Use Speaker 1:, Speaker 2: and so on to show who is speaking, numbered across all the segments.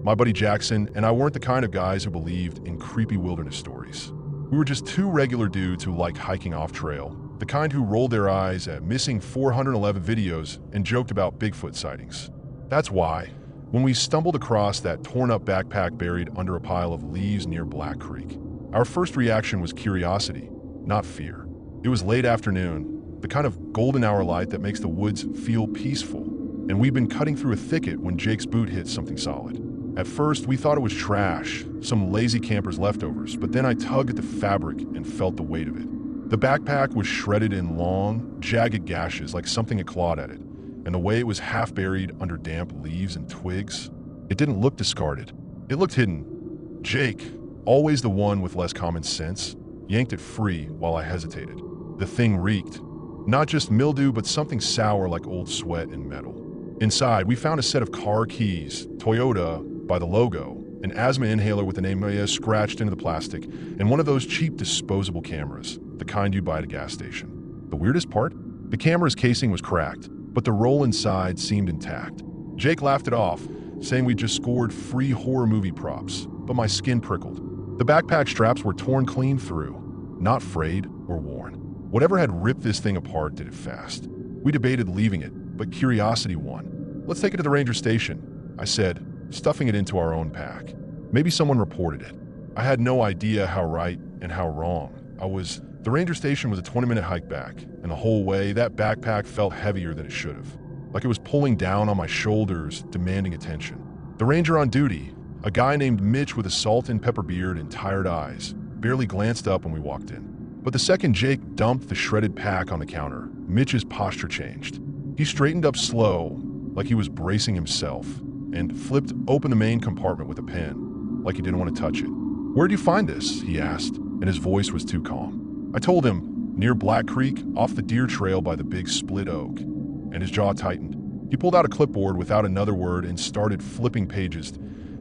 Speaker 1: My buddy Jackson and I weren't the kind of guys who believed in creepy wilderness stories. We were just two regular dudes who liked hiking off-trail, the kind who rolled their eyes at missing 411 videos and joked about Bigfoot sightings. That's why, when we stumbled across that torn-up backpack buried under a pile of leaves near Black Creek, our first reaction was curiosity, not fear. It was late afternoon, the kind of golden hour light that makes the woods feel peaceful, and we'd been cutting through a thicket when Jake's boot hit something solid. At first, we thought it was trash, some lazy camper's leftovers, but then I tugged at the fabric and felt the weight of it. The backpack was shredded in long, jagged gashes like something had clawed at it, and the way it was half buried under damp leaves and twigs, it didn't look discarded. It looked hidden. Jake, always the one with less common sense, yanked it free while I hesitated. The thing reeked. Not just mildew, but something sour like old sweat and metal. Inside, we found a set of car keys, Toyota by the logo, an asthma inhaler with the name Reyes scratched into the plastic, and one of those cheap disposable cameras, the kind you buy at a gas station. The weirdest part? The camera's casing was cracked, but the roll inside seemed intact. Jake laughed it off, saying we'd just scored free horror movie props, but my skin prickled. The backpack straps were torn clean through, not frayed or worn. Whatever had ripped this thing apart did it fast. We debated leaving it, but curiosity won. Let's take it to the ranger station, I said, stuffing it into our own pack. Maybe someone reported it. I had no idea how right and how wrong I was. The ranger station was a 20-minute hike back, and the whole way, that backpack felt heavier than it should have. Like it was pulling down on my shoulders, demanding attention. The ranger on duty, a guy named Mitch with a salt and pepper beard and tired eyes, barely glanced up when we walked in. But the second Jake dumped the shredded pack on the counter, Mitch's posture changed. He straightened up slow, like he was bracing himself, and flipped open the main compartment with a pen, like he didn't want to touch it. "Where'd you find this?" he asked, and his voice was too calm. I told him, near Black Creek, off the deer trail by the big split oak, and his jaw tightened. He pulled out a clipboard without another word and started flipping pages.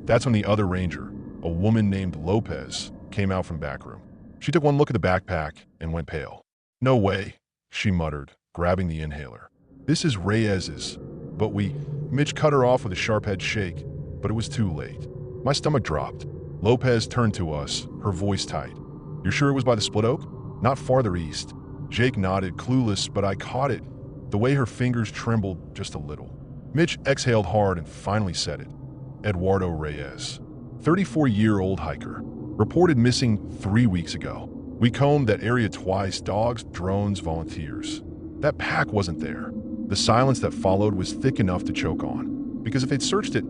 Speaker 1: That's when the other ranger, a woman named Lopez, came out from back room. She took one look at the backpack and went pale. "No way," she muttered, grabbing the inhaler. "This is Reyes's, but Mitch cut her off with a sharp head shake, but it was too late. My stomach dropped. Lopez turned to us, her voice tight. "You're sure it was by the split oak? Not farther east?" Jake nodded, clueless, but I caught it, the way her fingers trembled just a little. Mitch exhaled hard and finally said it. "Eduardo Reyes, 34-year-old hiker, reported missing 3 weeks ago. We combed that area twice, dogs, drones, volunteers. That pack wasn't there. The silence that followed was thick enough to choke on. Because if they'd searched it,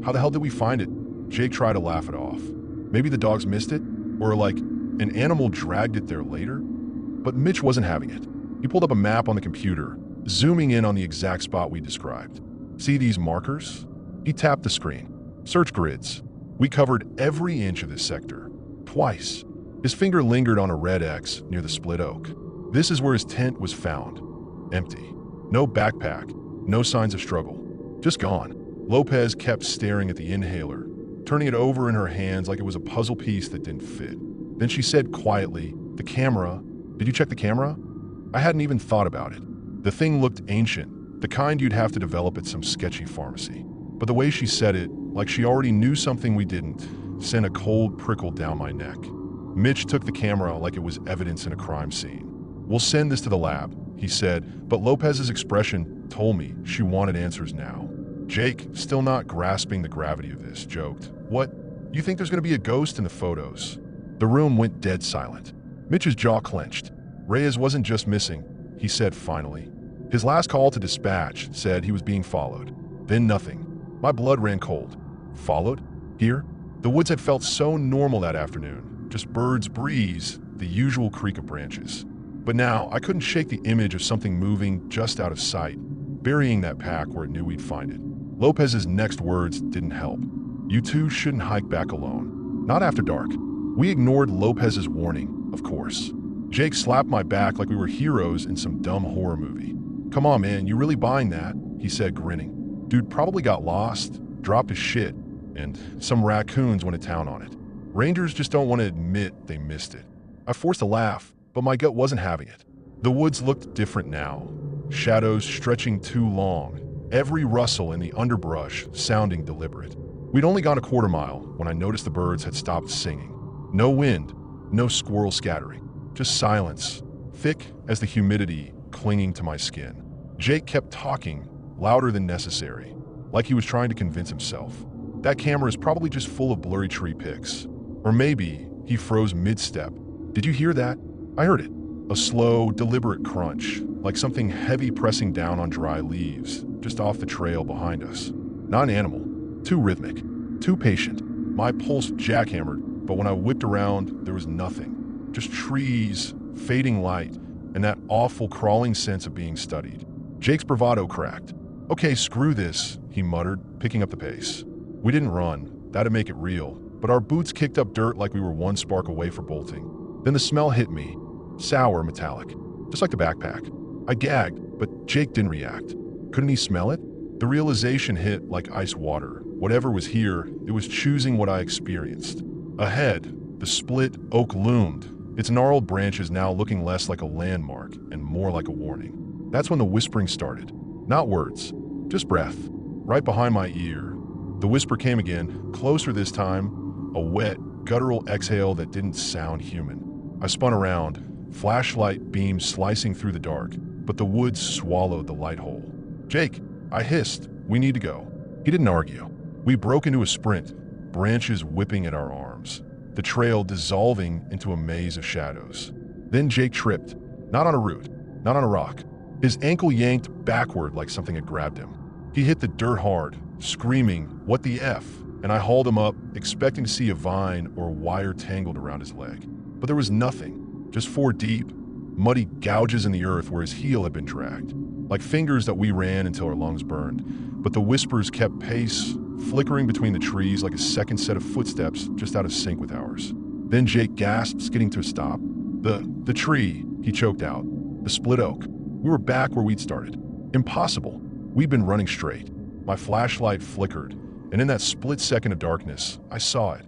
Speaker 1: how the hell did we find it?" Jake tried to laugh it off. Maybe the dogs missed it? Or like, an animal dragged it there later? But Mitch wasn't having it. He pulled up a map on the computer, zooming in on the exact spot we described. "See these markers?" He tapped the screen. "Search grids. We covered every inch of this sector. Twice." His finger lingered on a red X near the split oak. "This is where his tent was found. Empty. No backpack. No signs of struggle. Just gone." Lopez kept staring at the inhaler, turning it over in her hands like it was a puzzle piece that didn't fit. Then she said quietly, "The camera. Did you check the camera?" I hadn't even thought about it. The thing looked ancient, the kind you'd have to develop at some sketchy pharmacy. But the way she said it, like she already knew something we didn't, sent a cold prickle down my neck. Mitch took the camera like it was evidence in a crime scene. "We'll send this to the lab," he said, but Lopez's expression told me she wanted answers now. Jake, still not grasping the gravity of this, joked, "What? You think there's going to be a ghost in the photos?" The room went dead silent. Mitch's jaw clenched. "Reyes wasn't just missing," he said finally. "His last call to dispatch said he was being followed. Then nothing. My blood ran cold. Followed? Here?" The woods had felt so normal that afternoon. Just birds, breeze, the usual creak of branches. But now, I couldn't shake the image of something moving just out of sight, burying that pack where it knew we'd find it. Lopez's next words didn't help. "You two shouldn't hike back alone. Not after dark." We ignored Lopez's warning, of course. Jake slapped my back like we were heroes in some dumb horror movie. "Come on, man, you really buying that?" he said, grinning. "Dude probably got lost, dropped his shit, and some raccoons went to town on it. Rangers just don't want to admit they missed it." I forced a laugh, but my gut wasn't having it. The woods looked different now. Shadows stretching too long, every rustle in the underbrush sounding deliberate. We'd only gone a quarter mile when I noticed the birds had stopped singing. No wind, no squirrel scattering, just silence, thick as the humidity clinging to my skin. Jake kept talking, louder than necessary, like he was trying to convince himself. That camera is probably just full of blurry tree pics. Or maybe he froze mid-step. Did you hear that? I heard it. A slow, deliberate crunch, like something heavy pressing down on dry leaves, just off the trail behind us. Not an animal. Too rhythmic. Too patient. My pulse jackhammered, but when I whipped around, there was nothing. Just trees, fading light, and that awful crawling sense of being studied. Jake's bravado cracked. Okay, screw this, he muttered, picking up the pace. We didn't run. That'd make it real. But our boots kicked up dirt like we were one spark away for bolting. Then the smell hit me. Sour, metallic. Just like the backpack. I gagged, but Jake didn't react. Couldn't he smell it? The realization hit like ice water. Whatever was here, it was choosing what I experienced. Ahead, the split oak loomed, its gnarled branches now looking less like a landmark and more like a warning. That's when the whispering started. Not words, just breath. Right behind my ear. The whisper came again, closer this time, a wet, guttural exhale that didn't sound human. I spun around, flashlight beams slicing through the dark, but the woods swallowed the light hole. Jake, I hissed, we need to go. He didn't argue. We broke into a sprint, branches whipping at our arms, the trail dissolving into a maze of shadows. Then Jake tripped, not on a root, not on a rock. His ankle yanked backward like something had grabbed him. He hit the dirt hard, screaming, "What the F?" And I hauled him up, expecting to see a vine or a wire tangled around his leg. But there was nothing, just 4 deep, muddy gouges in the earth where his heel had been dragged, like fingers that we ran until our lungs burned. But the whispers kept pace, flickering between the trees like a second set of footsteps just out of sync with ours. Then Jake gasped, skidding to a stop. The tree, he choked out. The split oak. We were back where we'd started. Impossible. We'd been running straight. My flashlight flickered, and in that split second of darkness, I saw it.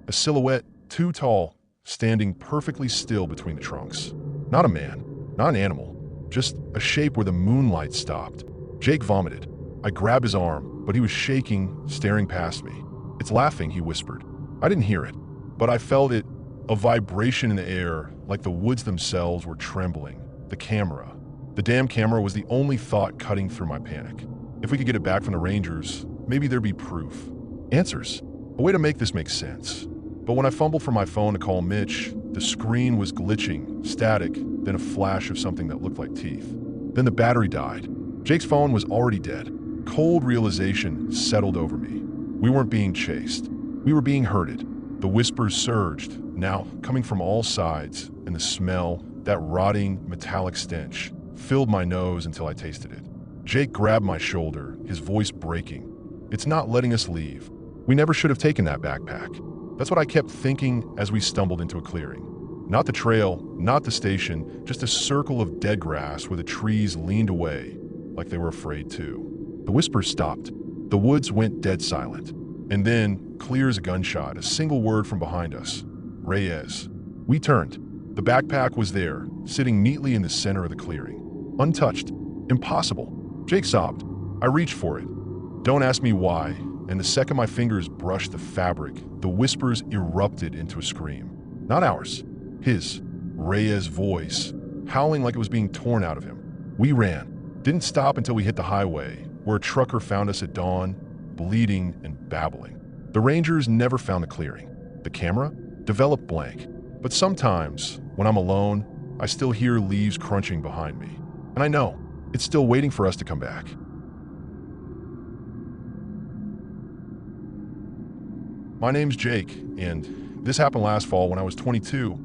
Speaker 1: A silhouette, too tall, standing perfectly still between the trunks. Not a man, not an animal, just a shape where the moonlight stopped. Jake vomited. I grabbed his arm, but he was shaking, staring past me. "It's laughing," he whispered. I didn't hear it, but I felt it, a vibration in the air, like the woods themselves were trembling. The camera. The damn camera was the only thought cutting through my panic. If we could get it back from the Rangers, maybe there'd be proof. Answers. A way to make this make sense. But when I fumbled for my phone to call Mitch, the screen was glitching, static, then a flash of something that looked like teeth. Then the battery died. Jake's phone was already dead. Cold realization settled over me. We weren't being chased. We were being herded. The whispers surged, now coming from all sides, and the smell, that rotting, metallic stench, filled my nose until I tasted it. Jake grabbed my shoulder, his voice breaking. "It's not letting us leave. We never should have taken that backpack." That's what I kept thinking as we stumbled into a clearing. Not the trail, not the station, just a circle of dead grass where the trees leaned away, like they were afraid too. The whispers stopped. The woods went dead silent. And then, clear as a gunshot, a single word from behind us. Reyes. We turned. The backpack was there, sitting neatly in the center of the clearing. Untouched. Impossible. Jake sobbed. I reached for it. Don't ask me why, and the second my fingers brushed the fabric, the whispers erupted into a scream. Not ours. His. Reyes' voice, howling like it was being torn out of him. We ran. Didn't stop until we hit the highway, where a trucker found us at dawn, bleeding and babbling. The Rangers never found the clearing. The camera? Developed blank. But sometimes, when I'm alone, I still hear leaves crunching behind me. And I know, it's still waiting for us to come back. My name's Jake, and this happened last fall when I was 22,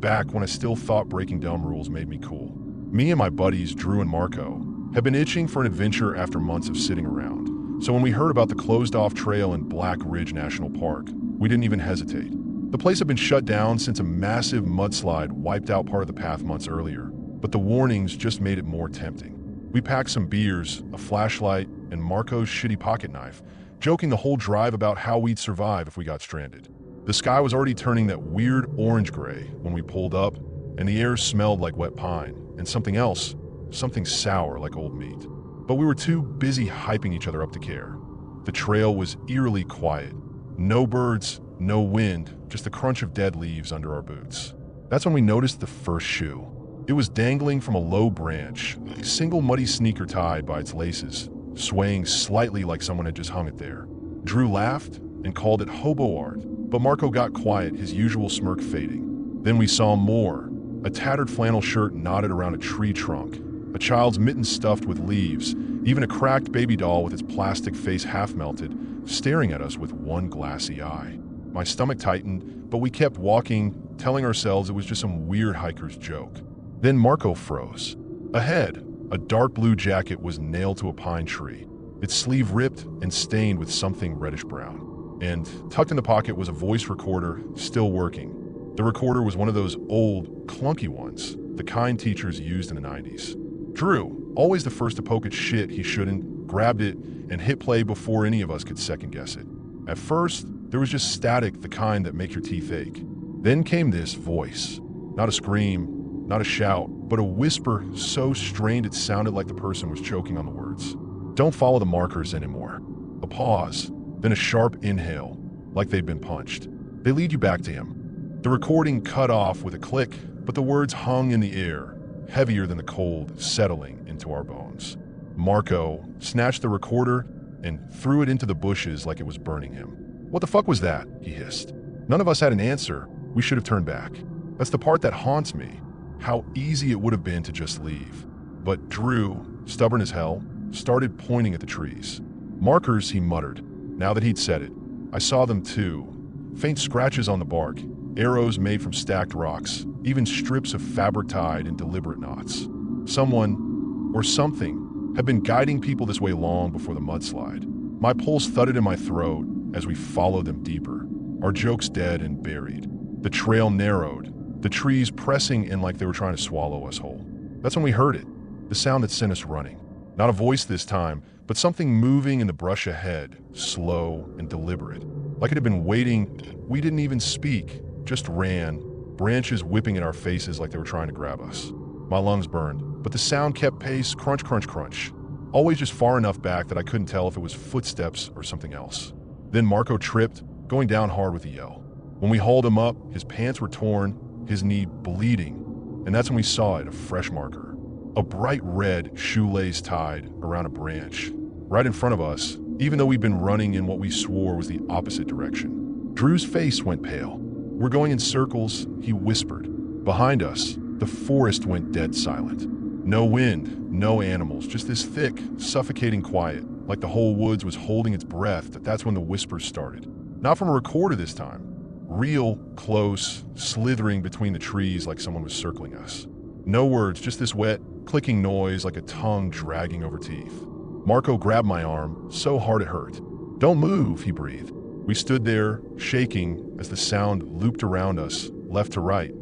Speaker 1: back when I still thought breaking dumb rules made me cool. Me and my buddies, Drew and Marco, had been itching for an adventure after months of sitting around. So when we heard about the closed-off trail in Black Ridge National Park, we didn't even hesitate. The place had been shut down since a massive mudslide wiped out part of the path months earlier, but the warnings just made it more tempting. We packed some beers, a flashlight, and Marco's shitty pocket knife, joking the whole drive about how we'd survive if we got stranded. The sky was already turning that weird orange-gray when we pulled up, and the air smelled like wet pine, and something else, something sour like old meat. But we were too busy hyping each other up to care. The trail was eerily quiet, No birds, no wind, just the crunch of dead leaves under our boots. That's when we noticed the first shoe. It was dangling from a low branch, a single muddy sneaker tied by its laces, swaying slightly like someone had just hung it there. Drew laughed and called it hobo art, but Marco got quiet, his usual smirk fading. Then we saw more. A tattered flannel shirt knotted around a tree trunk, a child's mitten stuffed with leaves, even a cracked baby doll with its plastic face half melted, staring at us with one glassy eye. My stomach tightened, but we kept walking, telling ourselves it was just some weird hiker's joke. Then Marco froze. Ahead, a dark blue jacket was nailed to a pine tree, its sleeve ripped and stained with something reddish-brown. And tucked in the pocket was a voice recorder, still working. The recorder was one of those old, clunky ones, the kind teachers used in the 90s. Drew, always the first to poke at shit he shouldn't, grabbed it and hit play before any of us could second-guess it. At first, there was just static, the kind that make your teeth ache. Then came this voice. Not a scream, not a shout, but a whisper so strained it sounded like the person was choking on the words. Don't follow the markers anymore. A pause, then a sharp inhale, like they'd been punched. They lead you back to him. The recording cut off with a click, but the words hung in the air, heavier than the cold settling into our bones. Marco snatched the recorder and threw it into the bushes like it was burning him. What the fuck was that? He hissed. None of us had an answer. We should have turned back. That's the part that haunts me. How easy it would have been to just leave. But Drew, stubborn as hell, started pointing at the trees. Markers, he muttered. Now that he'd said it, I saw them too. Faint scratches on the bark, arrows made from stacked rocks, even strips of fabric tied in deliberate knots. Someone, or something, had been guiding people this way long before the mudslide. My pulse thudded in my throat as we followed them deeper, our jokes dead and buried. The trail narrowed, the trees pressing in like they were trying to swallow us whole. That's when we heard it, the sound that sent us running. Not a voice this time, but something moving in the brush ahead, slow and deliberate. Like it had been waiting. We didn't even speak, just ran, branches whipping in our faces like they were trying to grab us. My lungs burned, but the sound kept pace, crunch, crunch, crunch. Always just far enough back that I couldn't tell if it was footsteps or something else. Then Marco tripped, going down hard with a yell. When we hauled him up, his pants were torn, his knee bleeding, and that's when we saw it, a fresh marker. A bright red shoelace tied around a branch, right in front of us, even though we'd been running in what we swore was the opposite direction. Drew's face went pale. We're going in circles, he whispered. Behind us, the forest went dead silent. No wind, no animals, just this thick, suffocating quiet, like the whole woods was holding its breath. That's when the whispers started. Not from a recorder this time. Real, close, slithering between the trees like someone was circling us. No words, just this wet, clicking noise like a tongue dragging over teeth. Marco grabbed my arm, so hard it hurt. Don't move, he breathed. We stood there, shaking, as the sound looped around us, left to right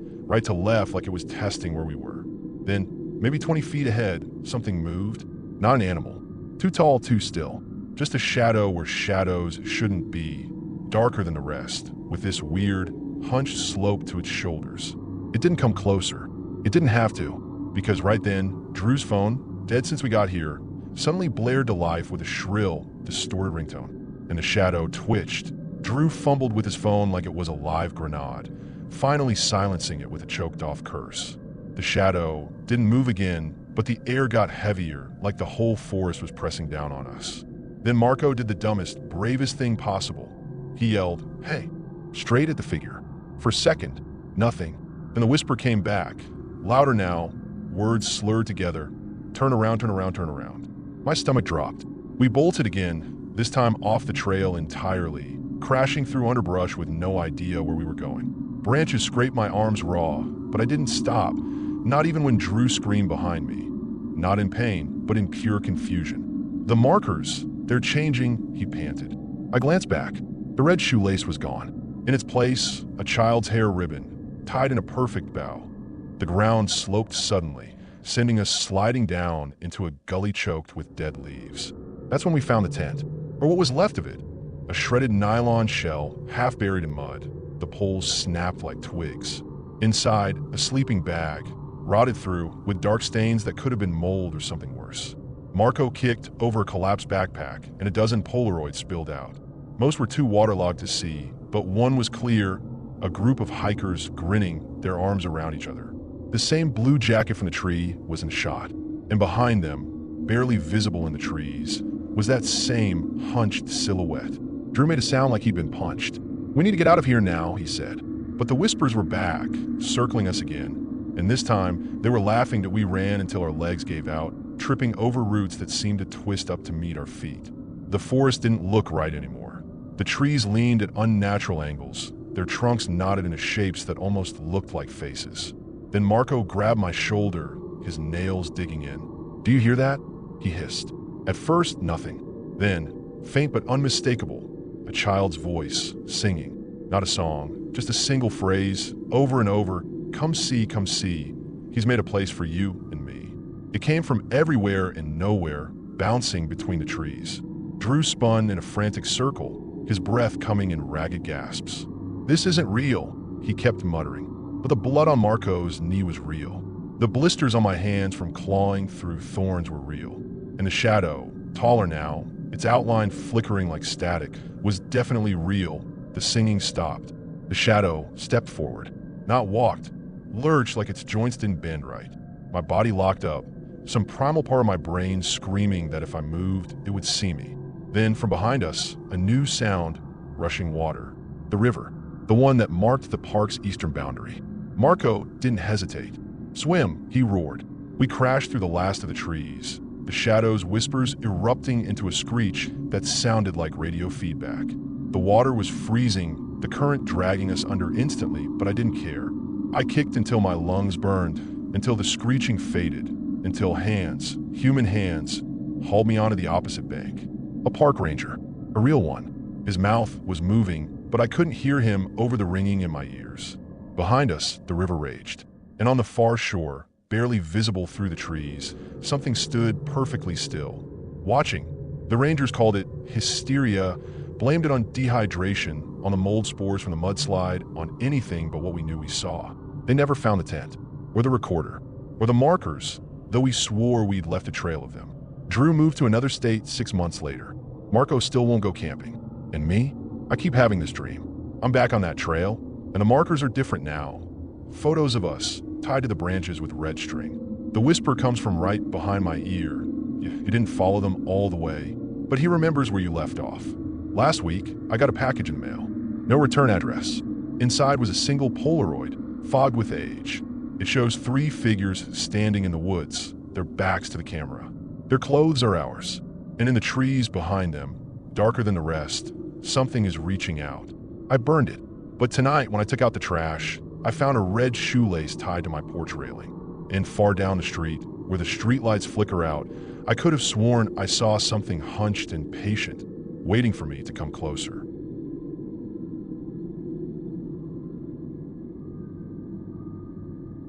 Speaker 1: to left like it was testing where we were. Then, maybe 20 feet ahead, something moved. Not an animal. Too tall, too still. Just a shadow where shadows shouldn't be. Darker than the rest, with this weird, hunched slope to its shoulders. It didn't come closer. It didn't have to, because right then, Drew's phone, dead since we got here, suddenly blared to life with a shrill, distorted ringtone, and the shadow twitched. Drew fumbled with his phone like it was a live grenade, finally silencing it with a choked-off curse. The shadow didn't move again, but the air got heavier, like the whole forest was pressing down on us. Then Marco did the dumbest, bravest thing possible. He yelled, "Hey," straight at the figure. For a second, nothing. Then the whisper came back, louder now, words slurred together. Turn around, turn around, turn around. My stomach dropped. We bolted again, this time off the trail entirely, crashing through underbrush with no idea where we were going. Branches scraped my arms raw, but I didn't stop, not even when Drew screamed behind me. Not in pain, but in pure confusion. The markers, they're changing, he panted. I glanced back. The red shoelace was gone. In its place, a child's hair ribbon, tied in a perfect bow. The ground sloped suddenly, sending us sliding down into a gully choked with dead leaves. That's when we found the tent, or what was left of it. A shredded nylon shell, half buried in mud. The poles snapped like twigs. Inside, a sleeping bag, rotted through, with dark stains that could have been mold or something worse. Marco kicked over a collapsed backpack, and a dozen Polaroids spilled out. Most were too waterlogged to see, but one was clear, a group of hikers grinning, their arms around each other. The same blue jacket from the tree was in shot, and behind them, barely visible in the trees, was that same hunched silhouette. Drew made a sound like he'd been punched. "We need to get out of here now," he said. But the whispers were back, circling us again. And this time, they were laughing that we ran until our legs gave out, tripping over roots that seemed to twist up to meet our feet. The forest didn't look right anymore. The trees leaned at unnatural angles, their trunks knotted into shapes that almost looked like faces. Then Marco grabbed my shoulder, his nails digging in. "Do you hear that?" he hissed. At first, nothing. Then, faint but unmistakable, a child's voice, singing. Not a song, just a single phrase, over and over, "Come see, come see. He's made a place for you and me." It came from everywhere and nowhere, bouncing between the trees. Drew spun in a frantic circle, his breath coming in ragged gasps. "This isn't real," he kept muttering. But the blood on Marco's knee was real. The blisters on my hands from clawing through thorns were real. And the shadow, taller now, its outline flickering like static, was definitely real. The singing stopped. The shadow stepped forward, not walked, lurched like its joints didn't bend right. My body locked up, some primal part of my brain screaming that if I moved, it would see me. Then, from behind us, a new sound, rushing water. The river, the one that marked the park's eastern boundary. Marco didn't hesitate. "Swim," he roared. We crashed through the last of the trees, the shadows' whispers erupting into a screech that sounded like radio feedback. The water was freezing, the current dragging us under instantly, but I didn't care. I kicked until my lungs burned, until the screeching faded, until hands, human hands, hauled me onto the opposite bank. A park ranger, a real one. His mouth was moving, but I couldn't hear him over the ringing in my ears. Behind us, the river raged, and on the far shore, barely visible through the trees, something stood perfectly still, watching. The rangers called it hysteria, blamed it on dehydration, on the mold spores from the mudslide, on anything but what we knew we saw. They never found the tent, or the recorder, or the markers, though we swore we'd left a trail of them. Drew moved to another state 6 months later. Marco still won't go camping. And me? I keep having this dream. I'm back on that trail, and the markers are different now. Photos of us, tied to the branches with red string. The whisper comes from right behind my ear. You didn't follow them all the way, but he remembers where you left off. Last week, I got a package in the mail. No return address. Inside was a single Polaroid, fogged with age. It shows 3 figures standing in the woods, their backs to the camera. Their clothes are ours, and in the trees behind them, darker than the rest, something is reaching out. I burned it, but tonight when I took out the trash, I found a red shoelace tied to my porch railing. And far down the street, where the streetlights flicker out, I could have sworn I saw something hunched and patient, waiting for me to come closer.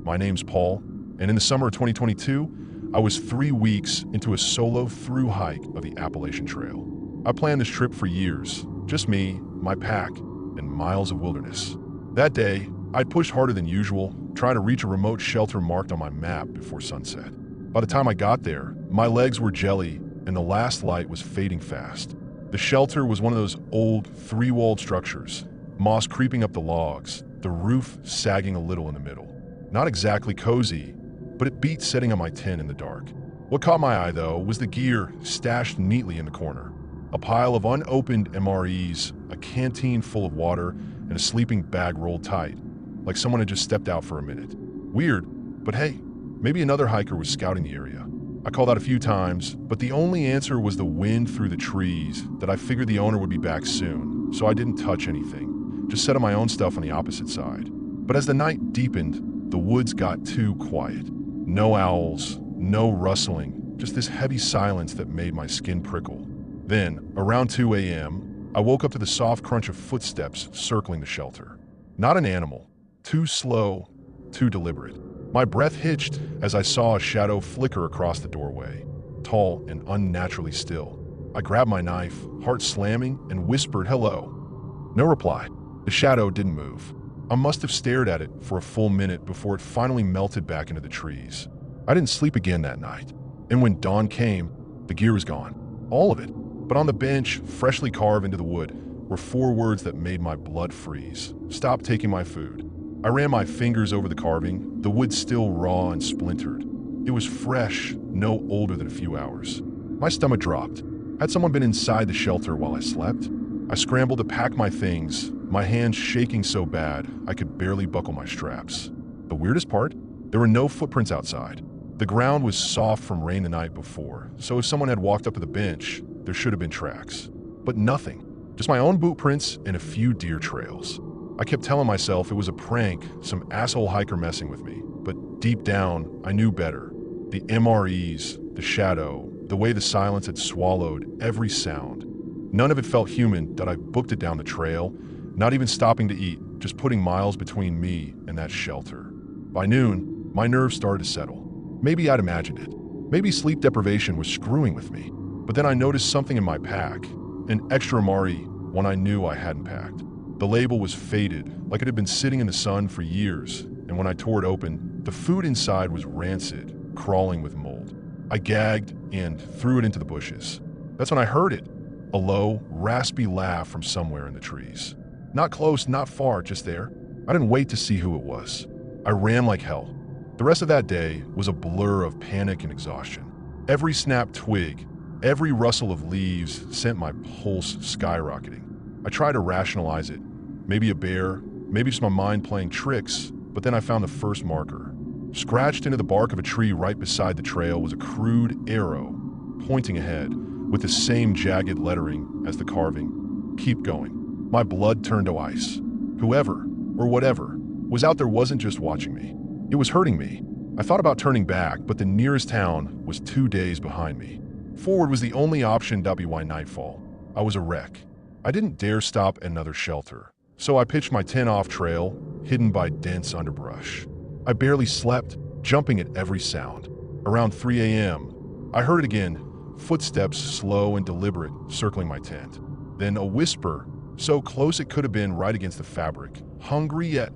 Speaker 1: My name's Paul, and in the summer of 2022, I was 3 weeks into a solo through hike of the Appalachian Trail. I planned this trip for years, just me, my pack, and miles of wilderness. That day, I'd pushed harder than usual, trying to reach a remote shelter marked on my map before sunset. By the time I got there, my legs were jelly, and the last light was fading fast. The shelter was one of those old, 3-walled structures, moss creeping up the logs, the roof sagging a little in the middle. Not exactly cozy, but it beat setting on my tent in the dark. What caught my eye, though, was the gear stashed neatly in the corner. A pile of unopened MREs, a canteen full of water, and a sleeping bag rolled tight, like someone had just stepped out for a minute. Weird, but hey, maybe another hiker was scouting the area. I called out a few times, but the only answer was the wind through the trees that I figured the owner would be back soon, so I didn't touch anything, just set up my own stuff on the opposite side. But as the night deepened, the woods got too quiet. No owls, no rustling, just this heavy silence that made my skin prickle. Then, around 2 a.m., I woke up to the soft crunch of footsteps circling the shelter. Not an animal. Too slow, too deliberate. My breath hitched as I saw a shadow flicker across the doorway, tall and unnaturally still. I grabbed my knife, heart slamming, and whispered hello. No reply. The shadow didn't move. I must have stared at it for a full minute before it finally melted back into the trees. I didn't sleep again that night, and when dawn came, the gear was gone. All of it. But on the bench, freshly carved into the wood, were 4 words that made my blood freeze. Stop taking my food. I ran my fingers over the carving, the wood still raw and splintered. It was fresh, no older than a few hours. My stomach dropped. Had someone been inside the shelter while I slept? I scrambled to pack my things, my hands shaking so bad I could barely buckle my straps. The weirdest part? There were no footprints outside. The ground was soft from rain the night before, so if someone had walked up to the bench, there should have been tracks. But nothing. Just my own boot prints and a few deer trails. I kept telling myself it was a prank, some asshole hiker messing with me. But deep down, I knew better. The MREs, the shadow, the way the silence had swallowed every sound. None of it felt human that I booked it down the trail, not even stopping to eat, just putting miles between me and that shelter. By noon, my nerves started to settle. Maybe I'd imagined it. Maybe sleep deprivation was screwing with me. But then I noticed something in my pack, an extra MRE, one I knew I hadn't packed. The label was faded, like it had been sitting in the sun for years, and when I tore it open, the food inside was rancid, crawling with mold. I gagged and threw it into the bushes. That's when I heard it, a low, raspy laugh from somewhere in the trees. Not close, not far, just there. I didn't wait to see who it was. I ran like hell. The rest of that day was a blur of panic and exhaustion. Every snapped twig, every rustle of leaves sent my pulse skyrocketing. I tried to rationalize it. Maybe a bear, maybe just my mind playing tricks, but then I found the first marker. Scratched into the bark of a tree right beside the trail was a crude arrow, pointing ahead, with the same jagged lettering as the carving. Keep going. My blood turned to ice. Whoever, or whatever, was out there wasn't just watching me. It was hurting me. I thought about turning back, but the nearest town was 2 days behind me. Forward was the only option. By nightfall, I was a wreck. I didn't dare stop at another shelter, so I pitched my tent off trail, hidden by dense underbrush. I barely slept, jumping at every sound. Around 3 a.m., I heard it again, footsteps slow and deliberate circling my tent. Then a whisper, so close it could have been right against the fabric. Hungry yet?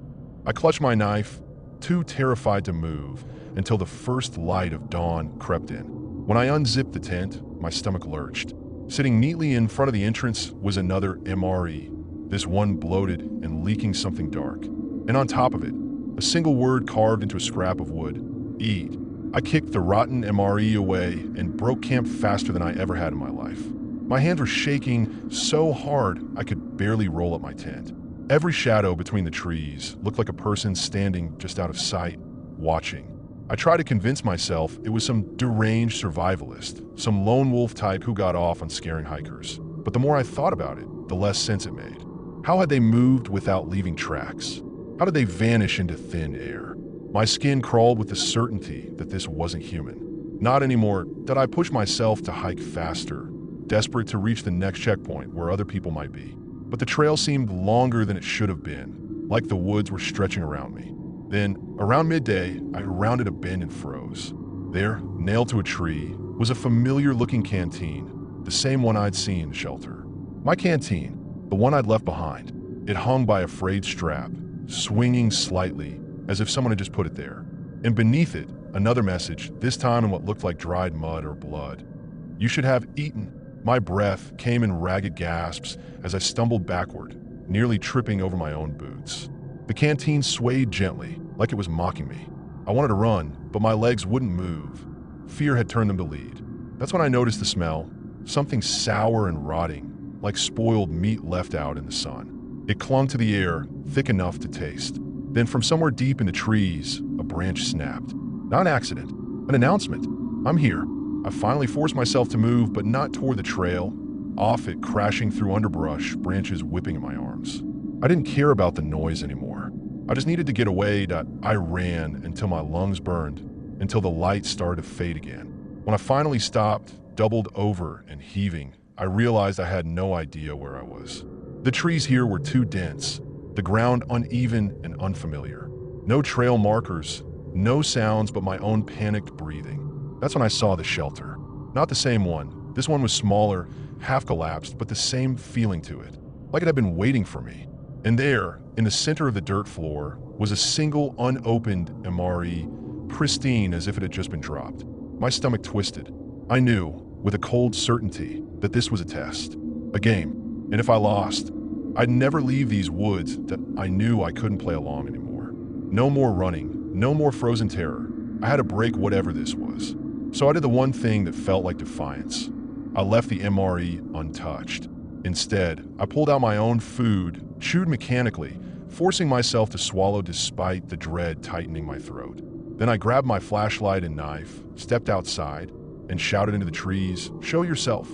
Speaker 1: I clutched my knife, too terrified to move, until the first light of dawn crept in. When I unzipped the tent, my stomach lurched. Sitting neatly in front of the entrance was another MRE, this one bloated and leaking something dark. And on top of it, a single word carved into a scrap of wood: eat. I kicked the rotten MRE away and broke camp faster than I ever had in my life. My hands were shaking so hard I could barely roll up my tent. Every shadow between the trees looked like a person standing just out of sight, watching. I tried to convince myself it was some deranged survivalist, some lone wolf type who got off on scaring hikers. But the more I thought about it, the less sense it made. How had they moved without leaving tracks? How did they vanish into thin air? My skin crawled with the certainty that this wasn't human. Not anymore did I push myself to hike faster, desperate to reach the next checkpoint where other people might be. But the trail seemed longer than it should have been, like the woods were stretching around me. Then, around midday, I rounded a bend and froze. There, nailed to a tree, was a familiar-looking canteen, the same one I'd seen in the shelter. My canteen, the one I'd left behind. It hung by a frayed strap, swinging slightly, as if someone had just put it there. And beneath it, another message, this time in what looked like dried mud or blood. You should have eaten. My breath came in ragged gasps as I stumbled backward, nearly tripping over my own boots. The canteen swayed gently, like it was mocking me. I wanted to run, but my legs wouldn't move. Fear had turned them to lead. That's when I noticed the smell, something sour and rotting, like spoiled meat left out in the sun. It clung to the air, thick enough to taste. Then from somewhere deep in the trees, a branch snapped. Not an accident, an announcement. I'm here. I finally forced myself to move, but not toward the trail. Off it, crashing through underbrush, branches whipping in my arms. I didn't care about the noise anymore. I just needed to get away. I ran until my lungs burned, until the light started to fade again. When I finally stopped, doubled over and heaving, I realized I had no idea where I was. The trees here were too dense, the ground uneven and unfamiliar. No trail markers, no sounds but my own panicked breathing. That's when I saw the shelter. Not the same one. This one was smaller, half collapsed, but the same feeling to it, like it had been waiting for me. And there, in the center of the dirt floor, was a single unopened MRE, pristine as if it had just been dropped. My stomach twisted. I knew, with a cold certainty, that this was a test, a game, and if I lost, I'd never leave these woods that I knew I couldn't play along anymore. No more running, no more frozen terror. I had to break whatever this was. So I did the one thing that felt like defiance. I left the MRE untouched. Instead, I pulled out my own food, chewed mechanically, forcing myself to swallow despite the dread tightening my throat. Then I grabbed my flashlight and knife, stepped outside, and shouted into the trees, "Show yourself."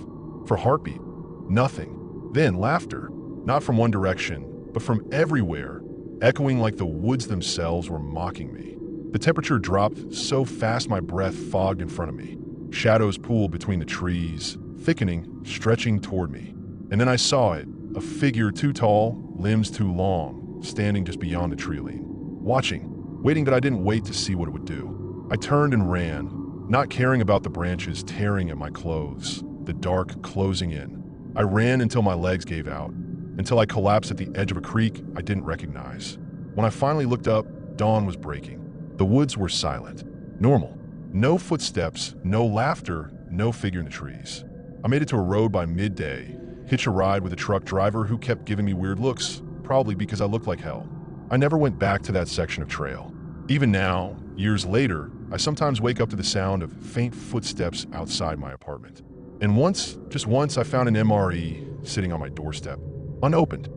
Speaker 1: For heartbeat, nothing. Then laughter, not from one direction, but from everywhere, echoing like the woods themselves were mocking me. The temperature dropped so fast my breath fogged in front of me. Shadows pooled between the trees, thickening, stretching toward me. And then I saw it, a figure too tall, limbs too long, standing just beyond the tree line, watching, waiting, but I didn't wait to see what it would do. I turned and ran, not caring about the branches tearing at my clothes, the dark closing in. I ran until my legs gave out, until I collapsed at the edge of a creek I didn't recognize. When I finally looked up, dawn was breaking. The woods were silent, normal. No footsteps, no laughter, no figure in the trees. I made it to a road by midday, hitched a ride with a truck driver who kept giving me weird looks, probably because I looked like hell. I never went back to that section of trail. Even now, years later, I sometimes wake up to the sound of faint footsteps outside my apartment. And once, just once, I found an MRE sitting on my doorstep, unopened.